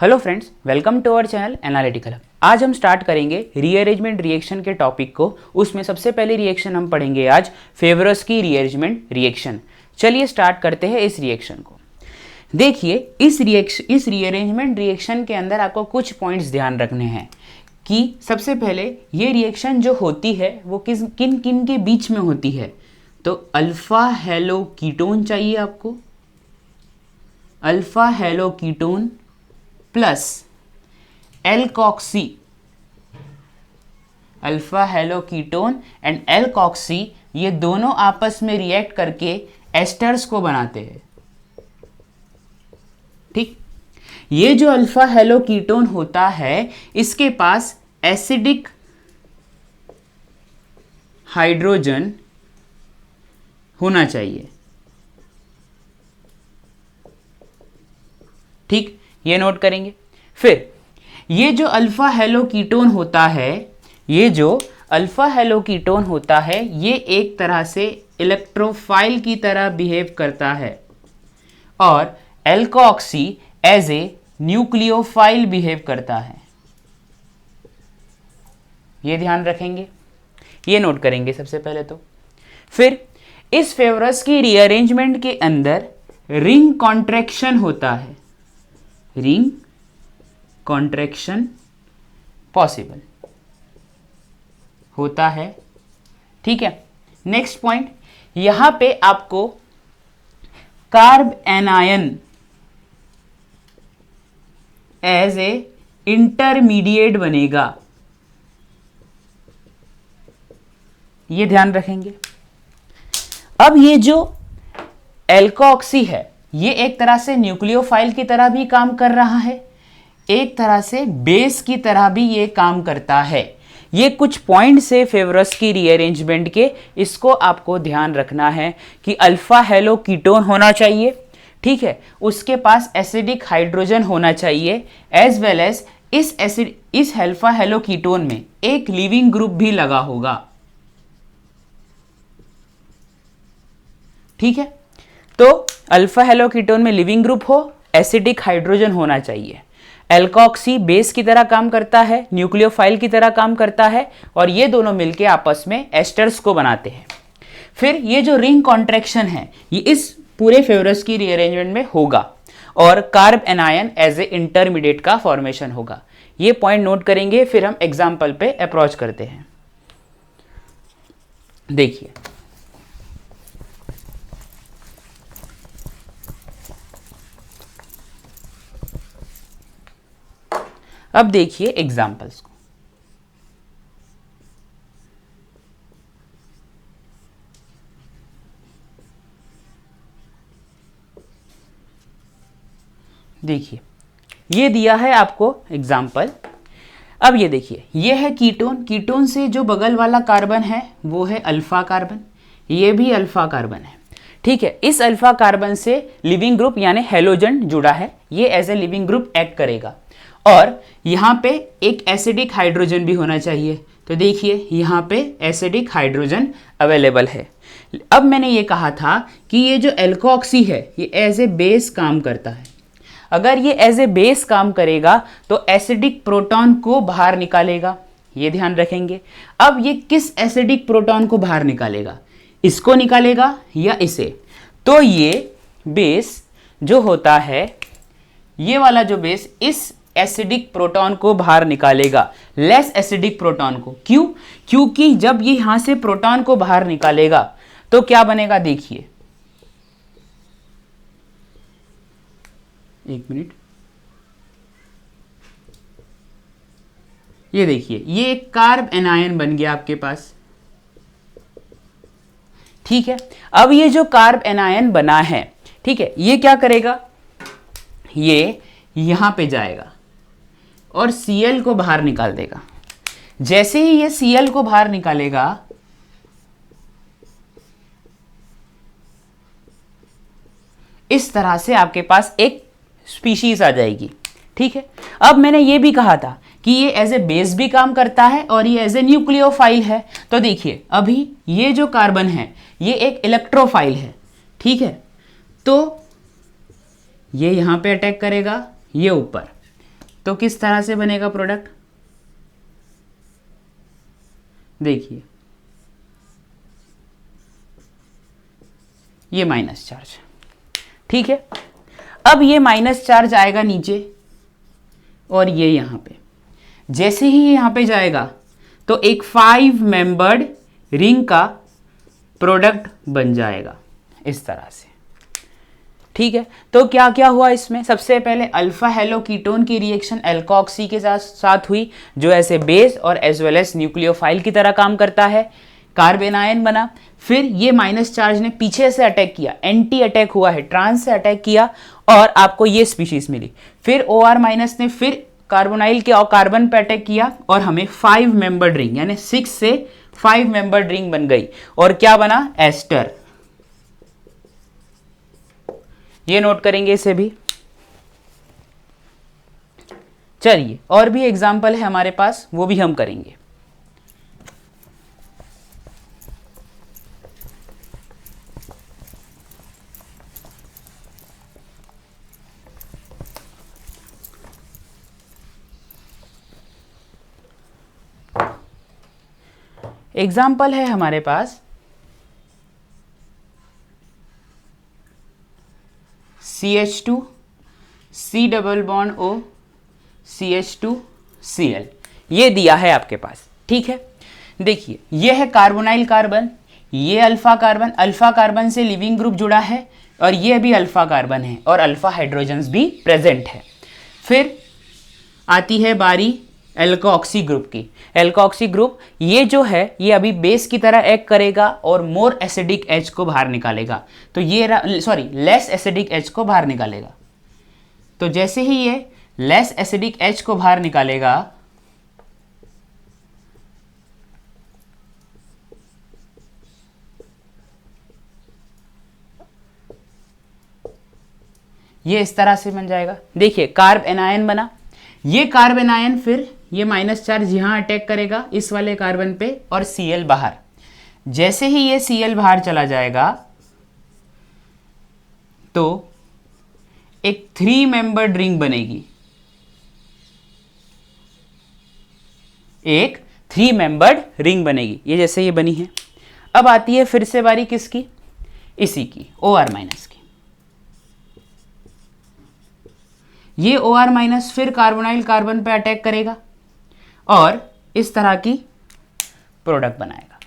Hello friends, welcome to our channel analytical. आज हम start करेंगे रीअरेंजमेंट रिएक्शन के टॉपिक को। उसमें सबसे पहले रिएक्शन हम पढ़ेंगे आज फेवरस्की रीअरेंजमेंट रिएक्शन। चलिए स्टार्ट करते हैं इस रिएक्शन को। देखिए, इस रीअरेंजमेंट रिएक्शन के अंदर आपको कुछ पॉइंट्स ध्यान रखने हैं कि सबसे पहले ये रिएक्शन जो होती है वो किन किन के बीच में होती है। तो अल्फा हेलो कीटोन चाहिए आपको, alpha hello ketone plus alkoxy, alpha hello ketone and alkoxy, ये दोनों आपस में रिएक्ट करके एस्टर्स को बनाते हैं। ठीक, ये जो अल्फा हेलो कीटोन होता है इसके पास एसिडिक हाइड्रोजन होना चाहिए। ठीक, ये नोट करेंगे। फिर ये जो अल्फा हेलो कीटोन होता है, ये जो अल्फा हेलो कीटोन होता है ये एक तरह से इलेक्ट्रोफाइल की तरह बिहेव करता है और alkoxy as a nucleophile behave करता है। ये ध्यान रखेंगे, ये नोट करेंगे सबसे पहले तो। फिर इस फेवरस्की रीअरेंजमेंट के अंदर रिंग कॉन्ट्रैक्शन होता है, रिंग कॉन्ट्रैक्शन पॉसिबल होता है। ठीक है, नेक्स्ट पॉइंट, यहां पे आपको carbanion as a intermediate बनेगा, ये ध्यान रखेंगे। अब ये जो एल्कोक्सी है ये एक तरह से न्यूक्लियोफाइल की तरह भी काम कर रहा है, एक तरह से बेस की तरह भी ये काम करता है। ये कुछ पॉइंट से फेवरस्की रीअरेंजमेंट के, इसको आपको ध्यान रखना है कि अल्फा हेलो कीटोन होना चाहिए, ठीक है, उसके पास एसिडिक हाइड्रोजन होना चाहिए, एज वेल एज इस अल्फा हेलो कीटोन में एक लिविंग ग्रुप भी लगा होगा। ठीक है, तो अल्फा हेलो कीटोन में लिविंग ग्रुप हो, एसिडिक हाइड्रोजन होना चाहिए, एल्कोक्सी बेस की तरह काम करता है, न्यूक्लियोफाइल की तरह काम करता है और ये दोनों मिलके आपस में एस्टर्स को बनाते हैं। फिर ये जो रिंग कॉन्ट्रैक्शन है ये इस पूरे फेवरस्की रीअरेंजमेंट में होगा और carbanion as a intermediate का फॉर्मेशन होगा। ये पॉइंट नोट करेंगे, फिर हम एग्जाम्पल पे अप्रोच करते हैं। देखिए, अब देखिए एग्जाम्पल्स को। देखिए, ये दिया है आपको एग्जाम्पल। अब ये देखिए, ये है कीटोन, कीटोन से जो बगल वाला कार्बन है वो है अल्फा कार्बन, ये भी अल्फा कार्बन है। ठीक है, इस अल्फा कार्बन से लिविंग ग्रुप यानी हेलोजन जुड़ा है, ये as a leaving group act करेगा और यहाँ पे एक एसिडिक हाइड्रोजन भी होना चाहिए। तो देखिए यहाँ पे एसिडिक हाइड्रोजन अवेलेबल है। अब मैंने ये कहा था कि ये जो एल्कोक्सी है ये एज ए बेस काम करता है। अगर ये एज ए बेस काम करेगा तो एसिडिक प्रोटॉन को बाहर निकालेगा, ये ध्यान रखेंगे। अब ये किस एसिडिक प्रोटॉन को बाहर निकालेगा, इसको निकालेगा या इसे? तो ये बेस जो होता है, ये वाला जो बेस इस एसिडिक प्रोटॉन को बाहर निकालेगा, लेस एसिडिक प्रोटॉन को। क्यों? क्योंकि जब ये यहां से प्रोटॉन को बाहर निकालेगा तो क्या बनेगा, देखिए, एक मिनट, ये देखिए, ये एक कार्ब एनायन बन गया आपके पास। ठीक है, अब ये जो कार्ब एनायन बना है, ठीक है, ये क्या करेगा, ये यहां पे जाएगा और Cl को बाहर निकाल देगा। जैसे ही ये Cl को बाहर निकालेगा, इस तरह से आपके पास एक स्पीशीज आ जाएगी। ठीक है, अब मैंने ये भी कहा था कि ये एज ए बेस भी काम करता है और ये एज ए न्यूक्लियोफाइल है। तो देखिए, अभी ये जो कार्बन है ये एक इलेक्ट्रोफाइल है। ठीक है, तो ये यहां पे अटैक करेगा, ये ऊपर, तो किस तरह से बनेगा प्रोडक्ट, देखिए ये माइनस चार्ज, ठीक है। अब ये माइनस चार्ज आएगा नीचे और ये यहाँ पे, जैसे ही ये यहाँ पे जाएगा तो एक 5 मेंबर्ड रिंग का प्रोडक्ट बन जाएगा इस तरह से, ठीक है। तो क्या क्या हुआ इसमें, सबसे पहले अल्फा हेलो कीटोन की रिएक्शन एल्कोक्सी के साथ हुई, जो ऐसे बेस और एज वेल एज न्यूक्लियोफाइल की तरह काम करता है, कार्बन आयन बना। फिर ये माइनस चार्ज ने पीछे से अटैक किया, एंटी अटैक हुआ है, ट्रांस से अटैक किया और आपको ये स्पीशीज मिली। फिर OR माइनस ने फिर कार्बोनाइल के और कार्बन पे अटैक किया और हमें 5 मेंबर्ड रिंग यानी 6 से 5 मेंबर्ड रिंग बन गई और क्या बना, एस्टर। ये नोट करेंगे इसे भी। चलिए और भी एग्जाम्पल है हमारे पास, वो भी हम करेंगे। एग्जाम्पल है हमारे पास CH2 C double bond O CH2 Cl, ये दिया है आपके पास, ठीक है। देखिए ये है कार्बोनाइल कार्बन, ये अल्फा कार्बन से लिविंग ग्रुप जुड़ा है और ये भी अल्फा कार्बन है और अल्फा हाइड्रोजन्स भी प्रेजेंट है। फिर आती है बारी एल्कोक्सी ग्रुप की। एल्कोक्सी ग्रुप ये जो है ये अभी बेस की तरह एक्ट करेगा और मोर एसिडिक H को बाहर निकालेगा, तो ये लेस एसिडिक H को बाहर निकालेगा। तो जैसे ही ये लेस एसिडिक H को बाहर निकालेगा ये इस तरह से बन जाएगा। देखिए कार्ब एनायन बना, ये कार्ब एनायन फिर ये माइनस चार्ज यहां अटैक करेगा इस वाले कार्बन पे और Cl बाहर। जैसे ही ये Cl बाहर चला जाएगा तो एक 3 मेंबर्ड रिंग बनेगी, एक 3 मेंबर्ड रिंग बनेगी, ये जैसे ये बनी है। अब आती है फिर से बारी किसकी, इसी की, OR माइनस की। ये OR माइनस फिर कार्बोनाइल कार्बन पे अटैक करेगा और इस तरह की प्रोडक्ट बनाएगा।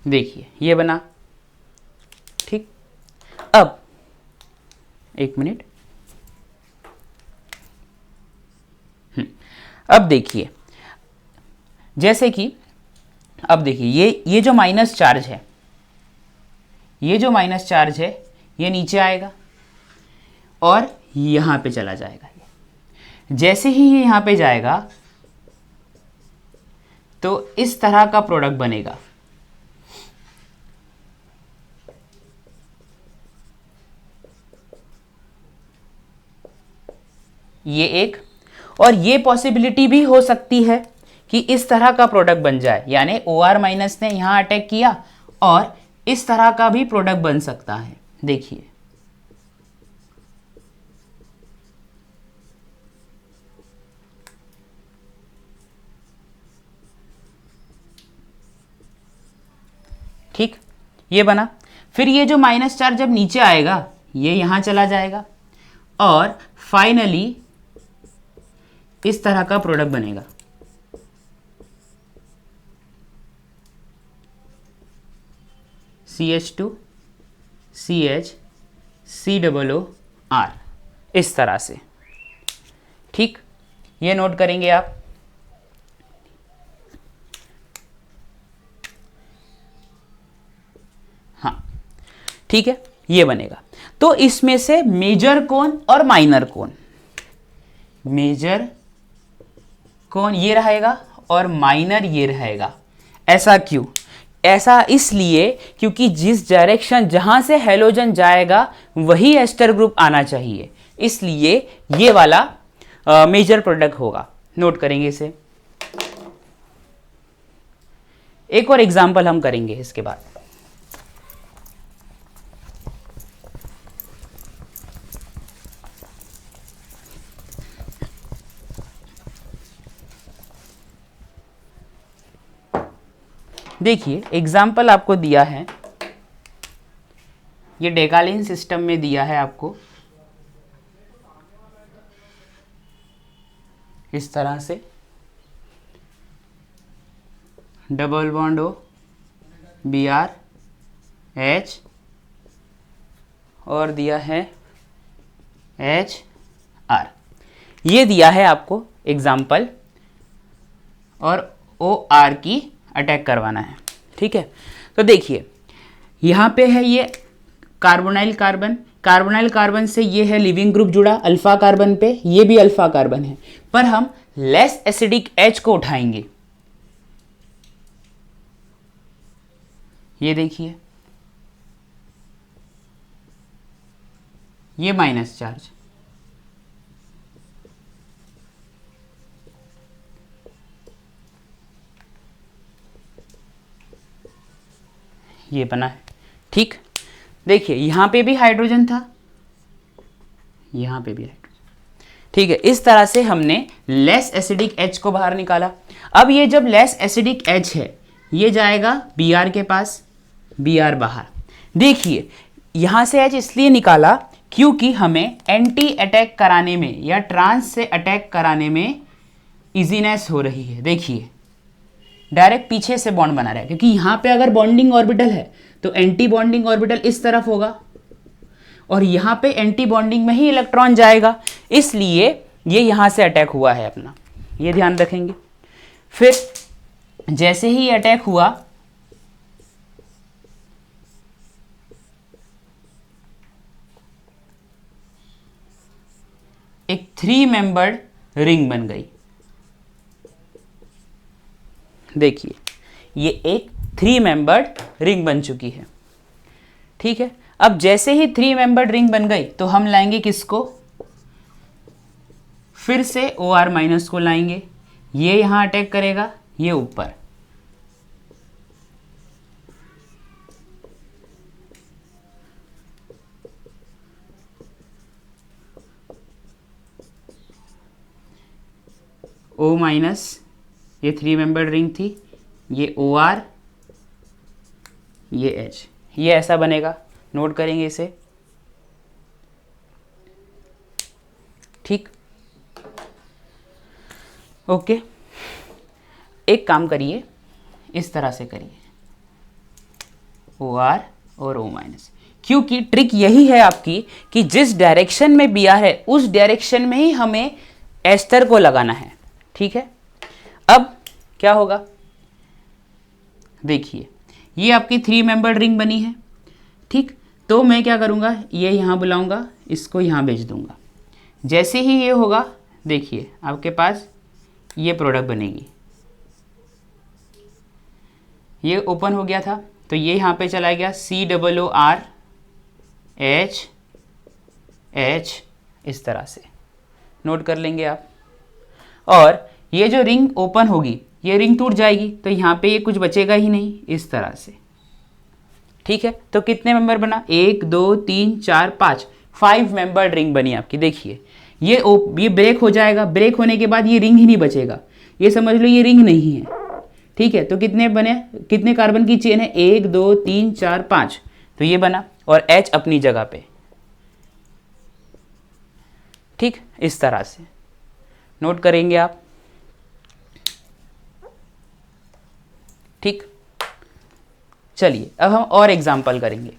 देखिए ये बना, ठीक। अब एक मिनट, अब देखिए जैसे कि अब देखिए ये जो माइनस चार्ज है, ये जो माइनस चार्ज है ये नीचे आएगा और यहां पे चला जाएगा। जैसे ही ये यहां पे जाएगा तो इस तरह का प्रोडक्ट बनेगा। ये एक, और ये पॉसिबिलिटी भी हो सकती है कि इस तरह का प्रोडक्ट बन जाए, यानी OR माइनस ने यहां अटैक किया और इस तरह का भी प्रोडक्ट बन सकता है। देखिए ठीक, ये बना। फिर ये जो माइनस चार्ज जब नीचे आएगा ये यहां चला जाएगा और फाइनली इस तरह का प्रोडक्ट बनेगा। CH2 CH COOR, इस तरह से, ठीक। ये नोट करेंगे आप। हाँ ठीक है, ये बनेगा। तो इसमें से मेजर कौन और माइनर कौन, मेजर कौन ये रहेगा और माइनर ये रहेगा। ऐसा क्यों? ऐसा इसलिए क्योंकि जिस डायरेक्शन जहां से हैलोजन जाएगा वही एस्टर ग्रुप आना चाहिए, इसलिए ये वाला मेजर प्रोडक्ट होगा। नोट करेंगे इसे। एक और एग्जाम्पल हम करेंगे इसके बाद। देखिए एग्जाम्पल आपको दिया है, ये डेकालीन सिस्टम में दिया है आपको इस तरह से, double bond O Br H और दिया है HR, ये दिया है आपको एग्जाम्पल, और OR की अटैक करवाना है। ठीक है, तो देखिए यहाँ पे है ये कार्बोनाइल कार्बन, कार्बोनाइल कार्बन से ये है लिविंग ग्रुप जुड़ा अल्फा कार्बन पे, ये भी अल्फा कार्बन है, पर हम लेस एसिडिक H को उठाएंगे। ये देखिए ये माइनस चार्ज, ये बना है। ठीक, देखिए यहां पे भी हाइड्रोजन था, यहां पे भी हाइड्रोजन। ठीक है, इस तरह से हमने लेस एसिडिक H को बाहर निकाला। अब ये जब लेस एसिडिक H है, ये जाएगा Br के पास, Br बाहर। देखिए यहां से H इसलिए निकाला क्योंकि हमें एंटी अटैक कराने में या ट्रांस से अटैक कराने में इजीनेस हो रही है। देखिए डायरेक्ट पीछे से बॉन्ड बना रहा है, क्योंकि यहां पे अगर बॉन्डिंग ऑर्बिटल है तो एंटी बॉन्डिंग ऑर्बिटल इस तरफ होगा, और यहां पे एंटी बॉन्डिंग में ही इलेक्ट्रॉन जाएगा, इसलिए ये यहां से अटैक हुआ है अपना, ये ध्यान रखेंगे। फिर जैसे ही अटैक हुआ, एक 3 मेंबर्ड रिंग बन गई। देखिए ये एक 3 मेंबर्ड रिंग बन चुकी है। ठीक है, अब जैसे ही 3 मेंबर्ड रिंग बन गई तो हम लाएंगे किसको, फिर से OR माइनस को लाएंगे, ये यहां अटैक करेगा, ये ऊपर। O माइनस, ये 3 मेंबर्ड रिंग थी, ये OR, ये H, ये ऐसा बनेगा। नोट करेंगे इसे। ठीक, ओके। एक काम करिए, इस तरह से करिए, OR और O माइनस, क्योंकि ट्रिक यही है आपकी कि जिस डायरेक्शन में Br है उस डायरेक्शन में ही हमें एस्टर को लगाना है। ठीक है, अब क्या होगा, देखिए ये आपकी 3 मेंबर्ड रिंग बनी है। ठीक, तो मैं क्या करूँगा, ये यहाँ बुलाऊँगा, इसको यहाँ भेज दूँगा। जैसे ही ये होगा, देखिए आपके पास ये प्रोडक्ट बनेगी, ये ओपन हो गया था तो ये यहाँ पे चला गया, COOR H H, इस तरह से नोट कर लेंगे आप। और ये जो रिंग ओपन होगी, ये रिंग टूट जाएगी तो यहाँ पे ये कुछ बचेगा ही नहीं, इस तरह से। ठीक है, तो कितने मेंबर बना, 1 2 3 4 5, 5 मेंबर्ड रिंग बनी आपकी। देखिए ये ब्रेक हो जाएगा, ब्रेक होने के बाद ये रिंग ही नहीं बचेगा, ये समझ लो ये रिंग नहीं है। ठीक है, तो कितने बने, कितने कार्बन की चेन है, 1 2 3 4 5, तो ये बना, और H अपनी जगह पे। ठीक, इस तरह से नोट करेंगे आप। ठीक, चलिए अब हम और एग्जाम्पल करेंगे।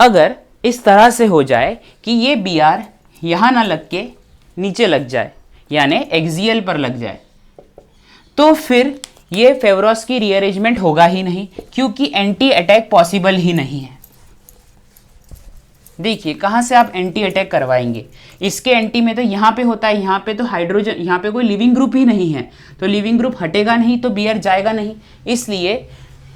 अगर इस तरह से हो जाए कि ये Br यहां ना लग के नीचे लग जाए, यानी एक्सियल पर लग जाए, तो फिर ये फेवरोस की रीअरेंजमेंट होगा ही नहीं, क्योंकि एंटी अटैक पॉसिबल ही नहीं है। देखिए कहां से आप एंटी अटैक करवाएंगे, इसके एंटी में तो यहां पे होता है, यहां पे तो हाइड्रोजन, यहां पे कोई लिविंग ग्रुप ही नहीं है, तो लिविंग ग्रुप हटेगा नहीं तो Br जाएगा नहीं, इसलिए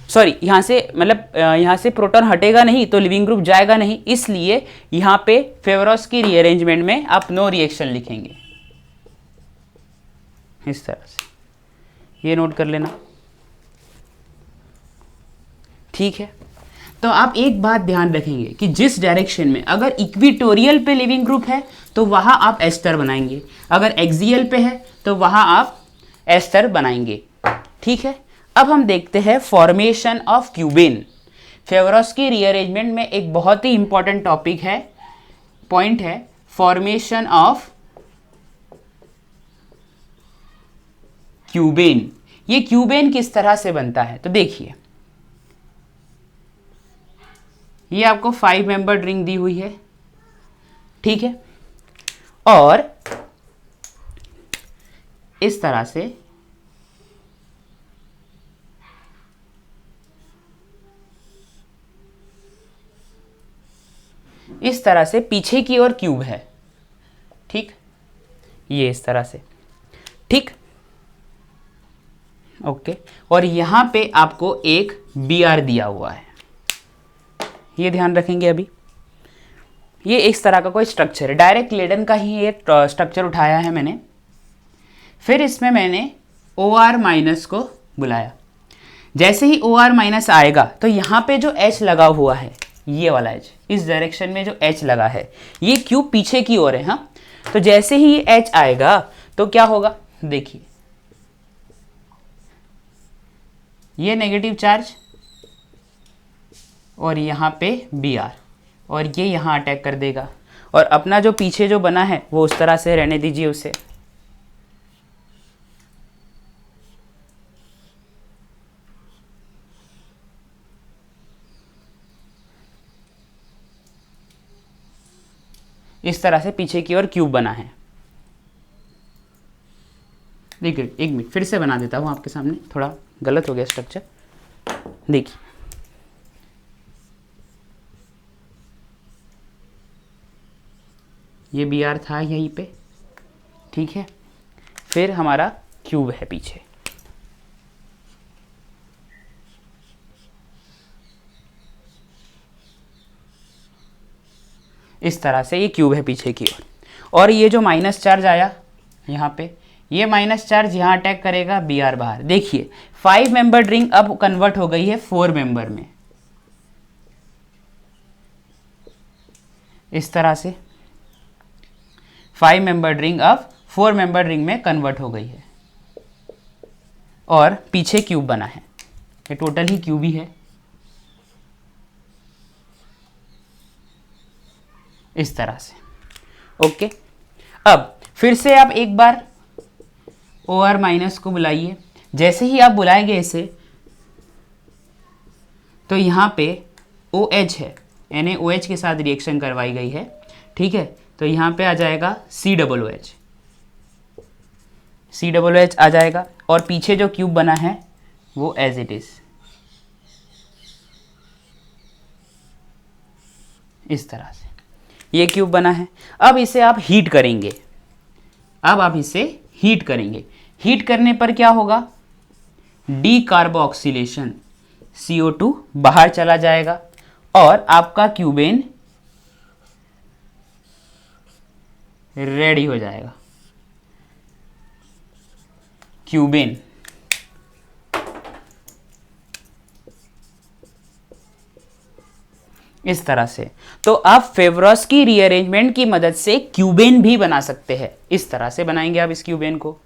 सॉरी, यहाँ से मतलब यहाँ से प्रोटॉन हटेगा नहीं तो लिविंग ग्रुप जाएगा नहीं, इसलिए यहाँ पे फेवरोस्की रीअरेंजमेंट में आप नो रिएक्शन लिखेंगे इस तरह से, ये नोट कर लेना, ठीक है। तो आप एक बात ध्यान रखेंगे कि जिस डायरेक्शन में अगर इक्विटोरियल पे लिविंग ग्रुप है तो वहां आप एस्टर बनाएंगे, अगर एक्सियल पे है तो वहां आप एस्टर बनाएंगे, ठीक है। अब हम देखते हैं फॉर्मेशन ऑफ क्यूबेन। फेवरोस्की रीअरेंजमेंट में एक बहुत ही इंपॉर्टेंट टॉपिक है, पॉइंट है, फॉर्मेशन ऑफ क्यूबेन। ये क्यूबेन किस तरह से बनता है तो देखिए, ये आपको 5 मेंबर्ड रिंग दी हुई है, ठीक है, और इस तरह से पीछे की ओर क्यूब है, ठीक, ये इस तरह से, ठीक, ओके। और यहां पे आपको एक BR दिया हुआ है, ये ध्यान रखेंगे। अभी ये इस तरह का कोई स्ट्रक्चर है, डायरेक्ट लेडन का ही ये स्ट्रक्चर उठाया है मैंने, फिर इसमें मैंने OR- को बुलाया। जैसे ही OR- आएगा तो यहाँ पे जो H लगा हुआ है, ये वाला H, इस डायरेक्शन में जो H लगा है, ये क्यूब पीछे की ओर है, हाँ। तो जैसे ही ये H आएगा तो क्या होगा, देखिए, ये नेगेटिव चार्ज और यहाँ पे BR, और ये यहाँ अटैक कर देगा, और अपना जो पीछे जो बना है वो उस तरह से रहने दीजिए उसे। इस तरह से पीछे की ओर क्यूब बना है। देखिए, एक मिनट फिर से बना देता हूँ आपके सामने, थोड़ा गलत हो गया स्ट्रक्चर। देखिए, ये BR था यहीं पे, ठीक है, फिर हमारा क्यूब है पीछे, इस तरह से ये क्यूब है पीछे की ओर। और ये जो माइनस चार्ज आया यहाँ पे, ये माइनस चार्ज यहाँ अटैक करेगा, BR बाहर। देखिए 5 मेंबर्ड रिंग अब कन्वर्ट हो गई है 4 मेंबर में, इस तरह से 5 मेंबर्ड रिंग अब 4 मेंबर्ड रिंग में कन्वर्ट हो गई है, और पीछे क्यूब बना है, ये टोटल ही क्यूब ही है, इस तरह से, ओके। अब फिर से आप एक बार OR- को बुलाइए। जैसे ही आप बुलाएंगे इसे तो यहाँ पे OH है, NaOH के साथ रिएक्शन करवाई गई है, ठीक है। तो यहाँ पे आ जाएगा COOH, COOH आ जाएगा, और पीछे जो क्यूब बना है वो एज इट इज, इस तरह से ये क्यूब बना है। अब इसे आप हीट करेंगे, हीट करने पर क्या होगा, डीकार्बोक्सिलेशन, CO2 बाहर चला जाएगा और आपका क्यूबेन रेडी हो जाएगा। क्यूबेन इस तरह से। तो आप फेवरोस्की रीअरेंजमेंट की मदद से क्यूबेन भी बना सकते हैं, इस तरह से बनाएंगे आप इस क्यूबेन को,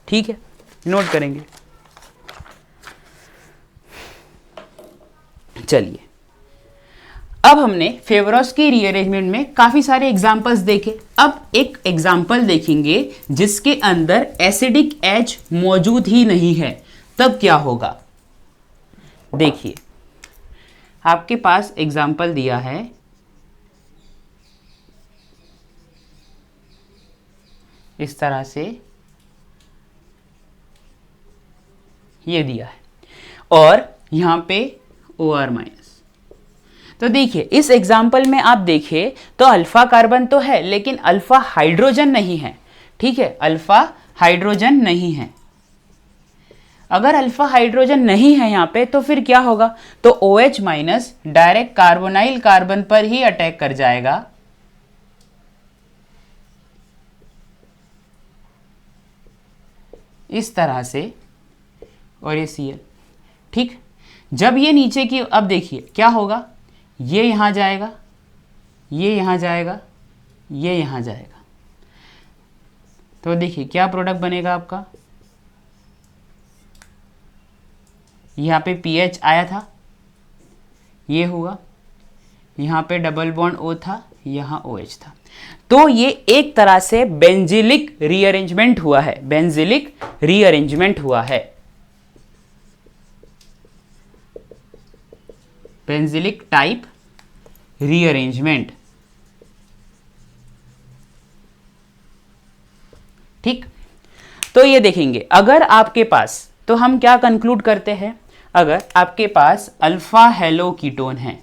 ठीक है, नोट करेंगे। चलिए, अब हमने फेवरोस्की रीअरेंजमेंट में काफी सारे एग्जांपल्स देखे। अब एक एग्जांपल देखेंगे जिसके अंदर एसिडिक एच मौजूद ही नहीं है, तब क्या होगा। देखिए, आपके पास एग्जाम्पल दिया है, इस तरह से ये दिया है, और यहां पे OR-। तो देखिए इस एग्जाम्पल में आप देखिए तो अल्फा कार्बन तो है लेकिन अल्फा हाइड्रोजन नहीं है, ठीक है, अल्फा हाइड्रोजन नहीं है। अगर अल्फा हाइड्रोजन नहीं है यहाँ पे तो फिर क्या होगा, तो OH minus direct carbonyl carbon पर ही अटैक कर जाएगा, इस तरह से, और ये Cl। ठीक, जब ये नीचे की, अब देखिए क्या होगा, ये यहाँ जाएगा, ये यहाँ जाएगा, ये यहाँ जाएगा, तो देखिए क्या प्रोडक्ट बनेगा आपका, यहाँ पे pH आया था, ये हुआ, यहाँ पे डबल बॉन्ड O था, यहाँ OH था, तो ये एक तरह से बेंजिलिक रीअरेंजमेंट हुआ है, बेंजिलिक रीअरेंजमेंट हुआ है, बेंजिलिक टाइप रीअरेंजमेंट। ठीक, तो ये देखेंगे अगर आपके पास, तो हम क्या कंक्लूड करते हैं, अगर आपके पास अल्फा हेलो कीटोन है,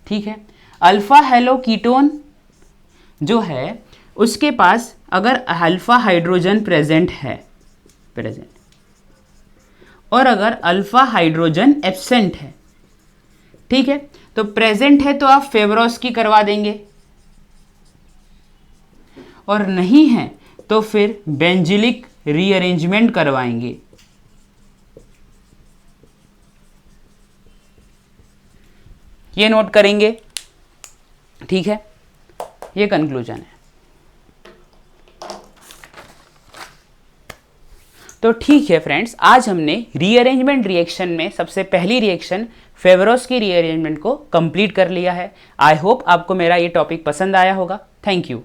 ठीक है, अल्फा हेलो कीटोन जो है उसके पास अगर अल्फा हाइड्रोजन प्रेजेंट है, प्रेजेंट, और अगर अल्फा हाइड्रोजन एब्सेंट है, ठीक है, तो प्रेजेंट है तो आप फेवरोस्की करवा देंगे, और नहीं है तो फिर बेंजिलिक रीअरेंजमेंट करवाएंगे। ये नोट करेंगे, ठीक है, ये कंक्लूजन है। तो ठीक है फ्रेंड्स, आज हमने रीअरेंजमेंट रिएक्शन में सबसे पहली रिएक्शन फेवरोस्की रीअरेंजमेंट को कंप्लीट कर लिया है। आई होप आपको मेरा ये टॉपिक पसंद आया होगा। Thank you.